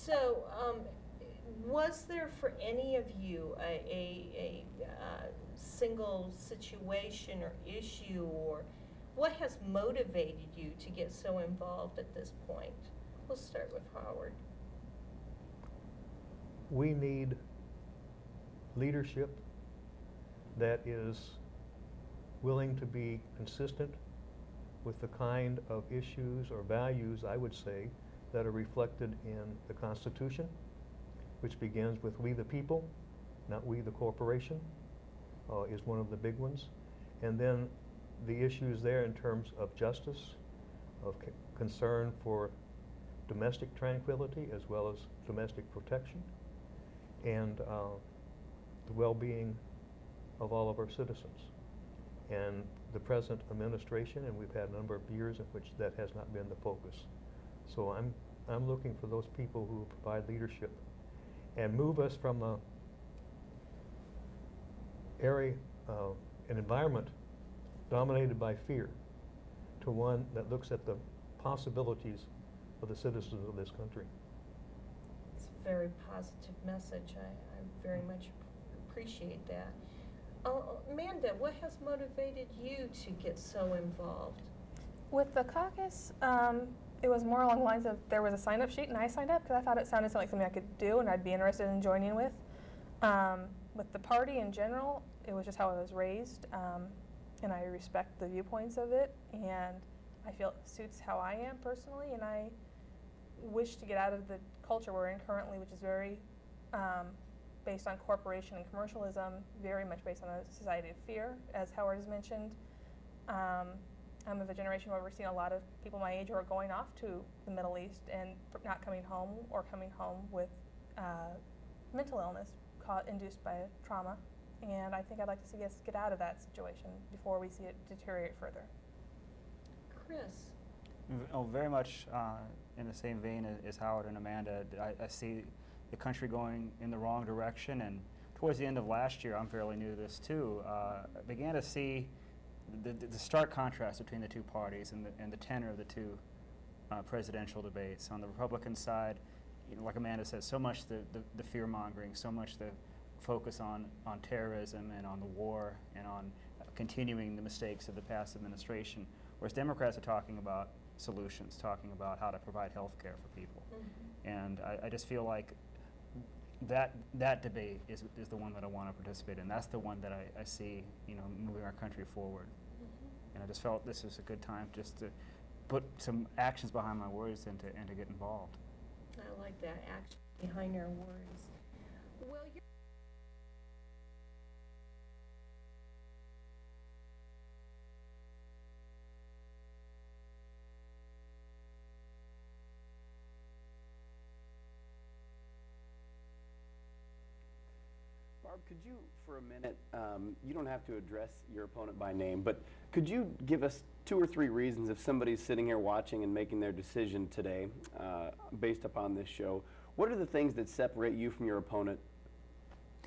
So, was there for any of you a single situation or issue, or what has motivated you to get so involved at this point? We'll start with Howard. We need leadership that is willing to be consistent with the kind of issues or values, I would say, that are reflected in the Constitution, which begins with we the people, not we the corporation, is one of the big ones. And then the issues there in terms of justice, of concern for domestic tranquility as well as domestic protection, and the well-being of all of our citizens. And the present administration, and we've had a number of years in which that has not been the focus. So I'm looking for those people who provide leadership and move us from an environment dominated by fear to one that looks at the possibilities of the citizens of this country. It's a very positive message. I very much appreciate that. Amanda, what has motivated you to get so involved? With the caucus, it was more along the lines of there was a sign-up sheet and I signed up because I thought it sounded like something I could do and I'd be interested in joining with. With the party in general, it was just how I was raised, and I respect the viewpoints of it, and I feel it suits how I am personally, and I wish to get out of the culture we're in currently, which is very based on corporation and commercialism, very much based on a society of fear, as Howard has mentioned. I'm of a generation where we're seeing a lot of people my age who are going off to the Middle East and not coming home, or coming home with mental illness induced by trauma. And I think I'd like to see us get out of that situation before we see it deteriorate further. Chris? Oh, very much in the same vein as Howard and Amanda. I see the country going in the wrong direction, and towards the end of last year, I'm fairly new to this too, I began to see the stark contrast between the two parties and the tenor of the two presidential debates. On the Republican side, like Amanda said, so much the fear-mongering, so much the focus on terrorism and on the war and on continuing the mistakes of the past administration, whereas Democrats are talking about solutions, talking about how to provide health care for people. Mm-hmm. And I just feel like that debate is the one that I want to participate in. That's the one that I see, moving our country forward. Mm-hmm. And I just felt this is a good time just to put some actions behind my words and to get involved. I like that, action behind our words. Well, Barb, could you, for a minute, you don't have to address your opponent by name, but could you give us 2 or 3 reasons if somebody's sitting here watching and making their decision today based upon this show, what are the things that separate you from your opponent,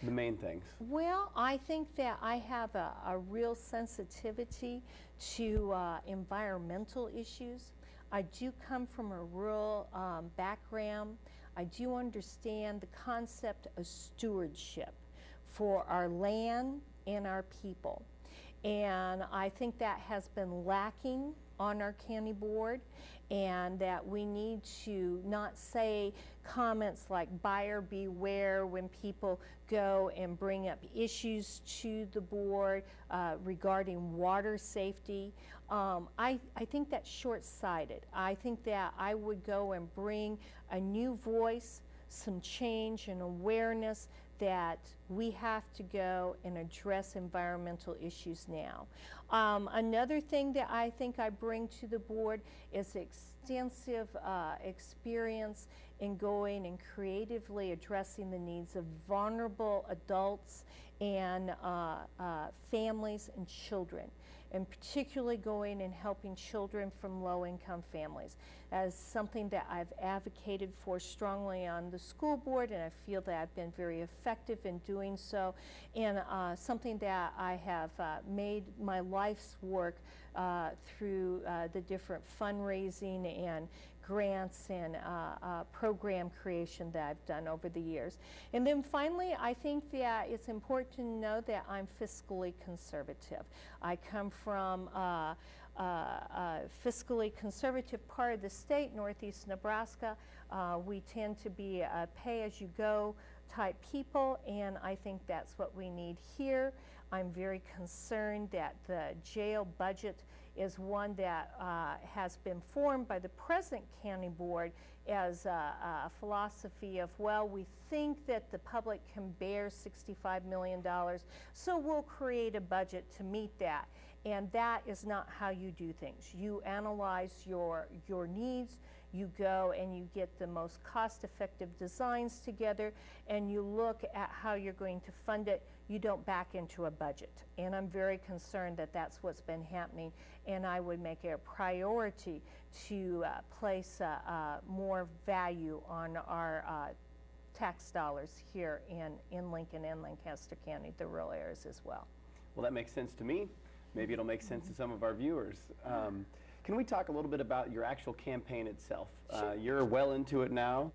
the main things? Well, I think that I have a real sensitivity to environmental issues. I do come from a rural background. I do understand the concept of stewardship for our land and our people. And I think that has been lacking on our county board, and that we need to not say comments like buyer beware when people go and bring up issues to the board regarding water safety. I think that's short-sighted. I think that I would go and bring a new voice, some change and awareness that we have to go and address environmental issues now. Another thing that I think I bring to the board is extensive experience in going and creatively addressing the needs of vulnerable adults and families and children, and particularly going and helping children from low-income families. That is something that I've advocated for strongly on the school board, and I feel that I've been very effective in doing so, and something that I have made my life's work through the different fundraising and grants and program creation that I've done over the years. And then finally, I think that it's important to know that I'm fiscally conservative. I come from a fiscally conservative part of the state, northeast Nebraska. We tend to be a pay-as-you-go type people, and I think that's what we need here. I'm very concerned that the jail budget is one that has been formed by the present county board as a philosophy of, well, we think that the public can bear $65 million, so we'll create a budget to meet that. And that is not how you do things. You analyze your needs, you go and you get the most cost-effective designs together, and you look at how you're going to fund it. You don't back into a budget. And I'm very concerned that that's what's been happening, and I would make it a priority to place more value on our tax dollars here in Lincoln and Lancaster County, the rural areas as well. Well, that makes sense to me. Maybe it'll make sense to some of our viewers. Can we talk a little bit about your actual campaign itself? Sure. You're well into it now.